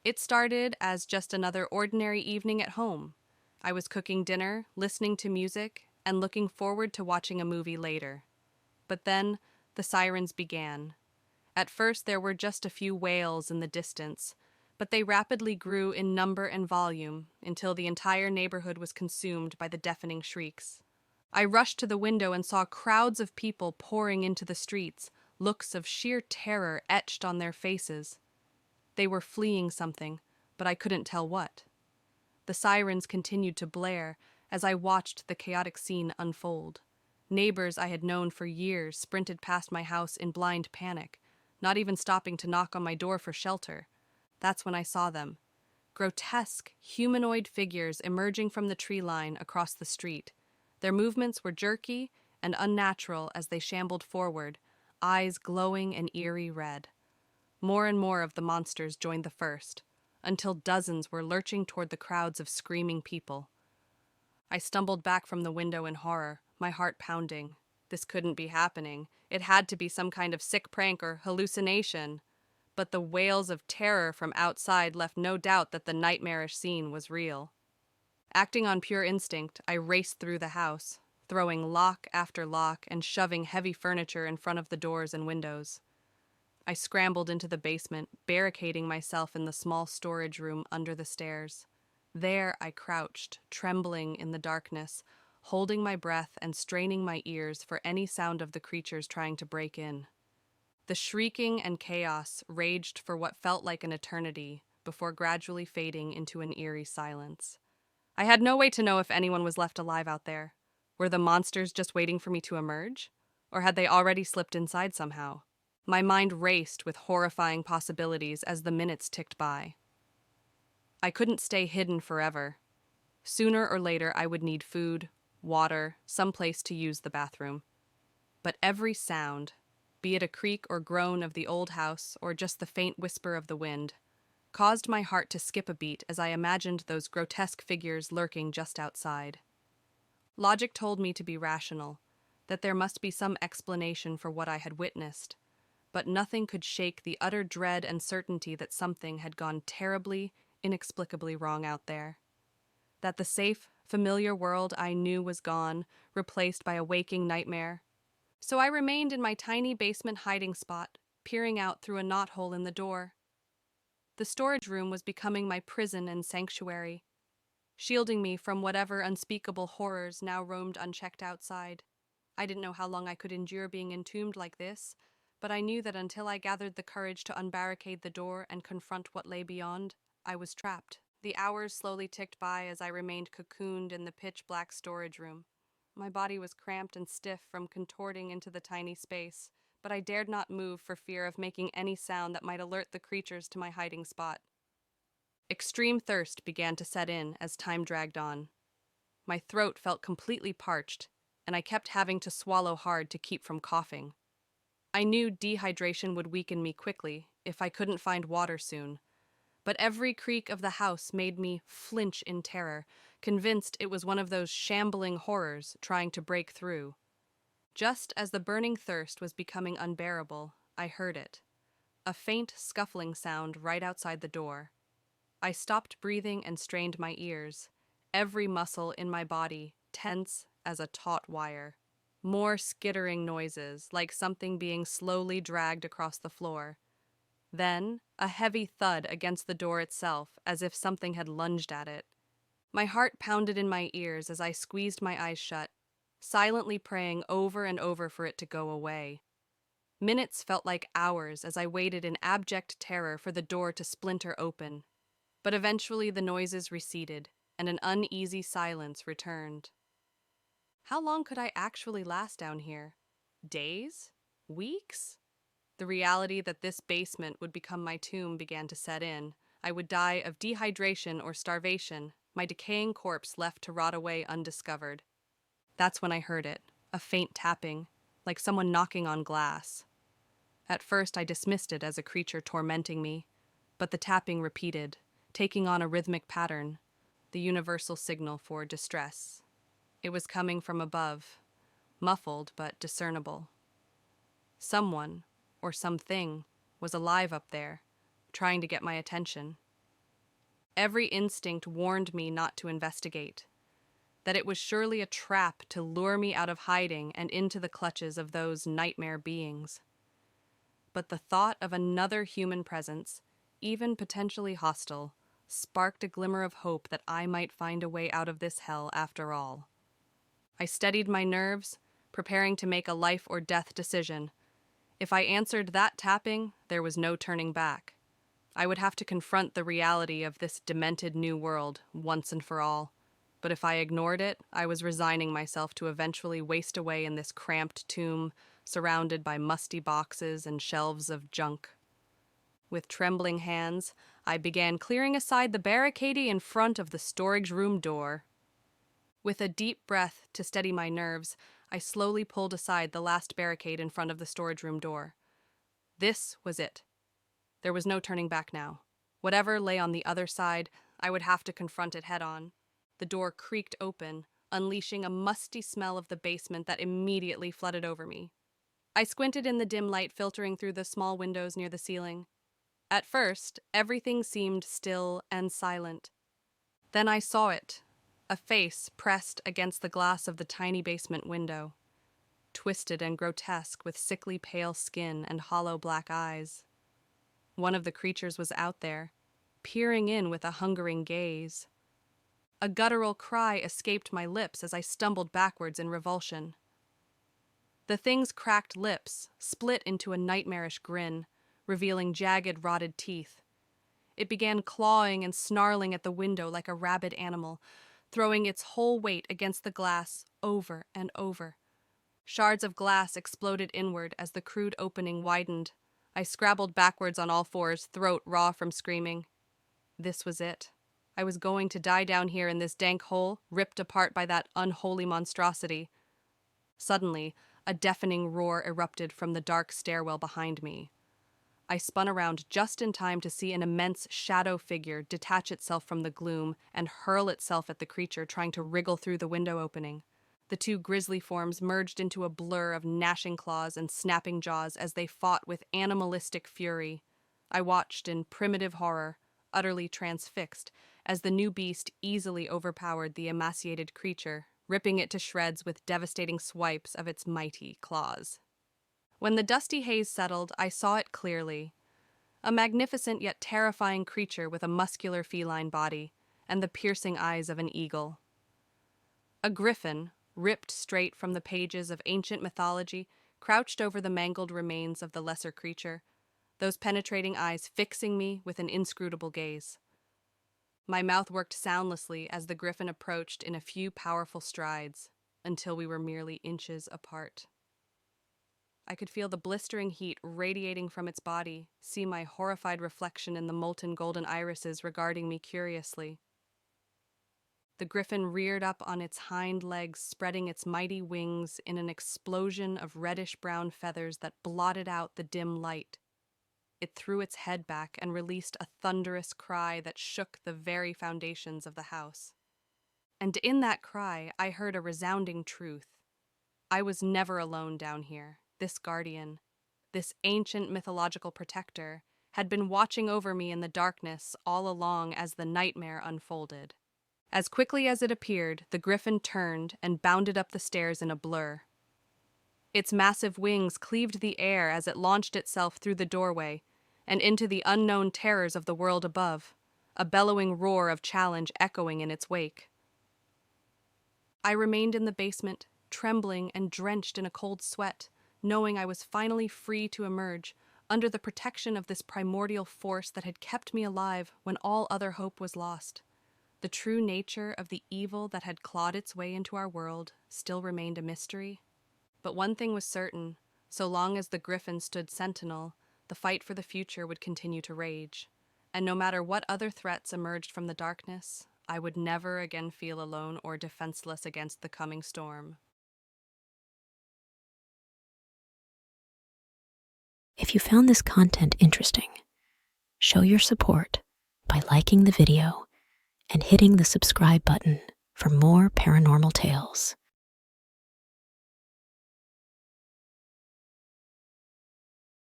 It started as just another ordinary evening at home. I was cooking dinner, listening to music, and looking forward to watching a movie later. But then the sirens began. At first, there were just a few wails in the distance, but they rapidly grew in number and volume until the entire neighborhood was consumed by the deafening shrieks. I rushed to the window and saw crowds of people pouring into the streets, looks of sheer terror etched on their faces. They were fleeing something, but I couldn't tell what. The sirens continued to blare as I watched the chaotic scene unfold. Neighbors I had known for years sprinted past my house in blind panic, not even stopping to knock on my door for shelter. That's when I saw them. Grotesque, humanoid figures emerging from the tree line across the street. Their movements were jerky and unnatural as they shambled forward, eyes glowing an eerie red. More and more of the monsters joined the first, until dozens were lurching toward the crowds of screaming people. I stumbled back from the window in horror, my heart pounding. This couldn't be happening. It had to be some kind of sick prank or hallucination. But the wails of terror from outside left no doubt that the nightmarish scene was real. Acting on pure instinct, I raced through the house, throwing lock after lock and shoving heavy furniture in front of the doors and windows. I scrambled into the basement, barricading myself in the small storage room under the stairs. There I crouched, trembling in the darkness, holding my breath and straining my ears for any sound of the creatures trying to break in. The shrieking and chaos raged for what felt like an eternity before gradually fading into an eerie silence. I had no way to know if anyone was left alive out there. Were the monsters just waiting for me to emerge? Or had they already slipped inside somehow? My mind raced with horrifying possibilities as the minutes ticked by. I couldn't stay hidden forever. Sooner or later, I would need food, water, some place to use the bathroom. But every sound, be it a creak or groan of the old house or just the faint whisper of the wind, caused my heart to skip a beat as I imagined those grotesque figures lurking just outside. Logic told me to be rational, that there must be some explanation for what I had witnessed, but nothing could shake the utter dread and certainty that something had gone terribly, inexplicably wrong out there. That the safe, familiar world I knew was gone, replaced by a waking nightmare. So I remained in my tiny basement hiding spot, peering out through a knothole in the door. The storage room was becoming my prison and sanctuary, shielding me from whatever unspeakable horrors now roamed unchecked outside. I didn't know how long I could endure being entombed like this, but I knew that until I gathered the courage to unbarricade the door and confront what lay beyond, I was trapped. The hours slowly ticked by as I remained cocooned in the pitch-black storage room. My body was cramped and stiff from contorting into the tiny space, but I dared not move for fear of making any sound that might alert the creatures to my hiding spot. Extreme thirst began to set in as time dragged on. My throat felt completely parched, and I kept having to swallow hard to keep from coughing. I knew dehydration would weaken me quickly if I couldn't find water soon, but every creak of the house made me flinch in terror, convinced it was one of those shambling horrors trying to break through. Just as the burning thirst was becoming unbearable, I heard it. A faint scuffling sound right outside the door. I stopped breathing and strained my ears, every muscle in my body tense as a taut wire. More skittering noises, like something being slowly dragged across the floor. Then, a heavy thud against the door itself, as if something had lunged at it. My heart pounded in my ears as I squeezed my eyes shut, silently praying over and over for it to go away. Minutes felt like hours as I waited in abject terror for the door to splinter open. But eventually the noises receded, and an uneasy silence returned. How long could I actually last down here? Days? Weeks? The reality that this basement would become my tomb began to set in. I would die of dehydration or starvation, my decaying corpse left to rot away undiscovered. That's when I heard it, a faint tapping, like someone knocking on glass. At first I dismissed it as a creature tormenting me, but the tapping repeated, taking on a rhythmic pattern, the universal signal for distress. It was coming from above, muffled but discernible. Someone, or something, was alive up there, trying to get my attention. Every instinct warned me not to investigate, that it was surely a trap to lure me out of hiding and into the clutches of those nightmare beings. But the thought of another human presence, even potentially hostile, sparked a glimmer of hope that I might find a way out of this hell after all. I steadied my nerves, preparing to make a life or death decision. If I answered that tapping, there was no turning back. I would have to confront the reality of this demented new world once and for all. But if I ignored it, I was resigning myself to eventually waste away in this cramped tomb, surrounded by musty boxes and shelves of junk. With trembling hands, I began clearing aside the barricade in front of the storage room door. With a deep breath to steady my nerves, I slowly pulled aside the last barricade in front of the storage room door. This was it. There was no turning back now. Whatever lay on the other side, I would have to confront it head-on. The door creaked open, unleashing a musty smell of the basement that immediately flooded over me. I squinted in the dim light filtering through the small windows near the ceiling. At first, everything seemed still and silent. Then I saw it, a face pressed against the glass of the tiny basement window, twisted and grotesque with sickly pale skin and hollow black eyes. One of the creatures was out there, peering in with a hungering gaze. A guttural cry escaped my lips as I stumbled backwards in revulsion. The thing's cracked lips split into a nightmarish grin, revealing jagged, rotted teeth. It began clawing and snarling at the window like a rabid animal, throwing its whole weight against the glass over and over. Shards of glass exploded inward as the crude opening widened. I scrabbled backwards on all fours, throat raw from screaming. This was it. I was going to die down here in this dank hole, ripped apart by that unholy monstrosity. Suddenly, a deafening roar erupted from the dark stairwell behind me. I spun around just in time to see an immense shadow figure detach itself from the gloom and hurl itself at the creature trying to wriggle through the window opening. The two grisly forms merged into a blur of gnashing claws and snapping jaws as they fought with animalistic fury. I watched in primitive horror, utterly transfixed, as the new beast easily overpowered the emaciated creature, ripping it to shreds with devastating swipes of its mighty claws. When the dusty haze settled, I saw it clearly. A magnificent yet terrifying creature with a muscular feline body and the piercing eyes of an eagle. A griffin, ripped straight from the pages of ancient mythology, crouched over the mangled remains of the lesser creature, those penetrating eyes fixing me with an inscrutable gaze. My mouth worked soundlessly as the griffin approached in a few powerful strides, until we were merely inches apart. I could feel the blistering heat radiating from its body, see my horrified reflection in the molten golden irises regarding me curiously. The griffin reared up on its hind legs, spreading its mighty wings in an explosion of reddish-brown feathers that blotted out the dim light. It threw its head back and released a thunderous cry that shook the very foundations of the house. And in that cry, I heard a resounding truth. I was never alone down here. This guardian, this ancient mythological protector, had been watching over me in the darkness all along as the nightmare unfolded. As quickly as it appeared, the griffin turned and bounded up the stairs in a blur. Its massive wings cleaved the air as it launched itself through the doorway and into the unknown terrors of the world above, a bellowing roar of challenge echoing in its wake. I remained in the basement, trembling and drenched in a cold sweat, knowing I was finally free to emerge under the protection of this primordial force that had kept me alive when all other hope was lost. The true nature of the evil that had clawed its way into our world still remained a mystery. But one thing was certain: so long as the griffin stood sentinel, the fight for the future would continue to rage. And no matter what other threats emerged from the darkness, I would never again feel alone or defenseless against the coming storm. If you found this content interesting, show your support by liking the video and hitting the subscribe button for more paranormal tales.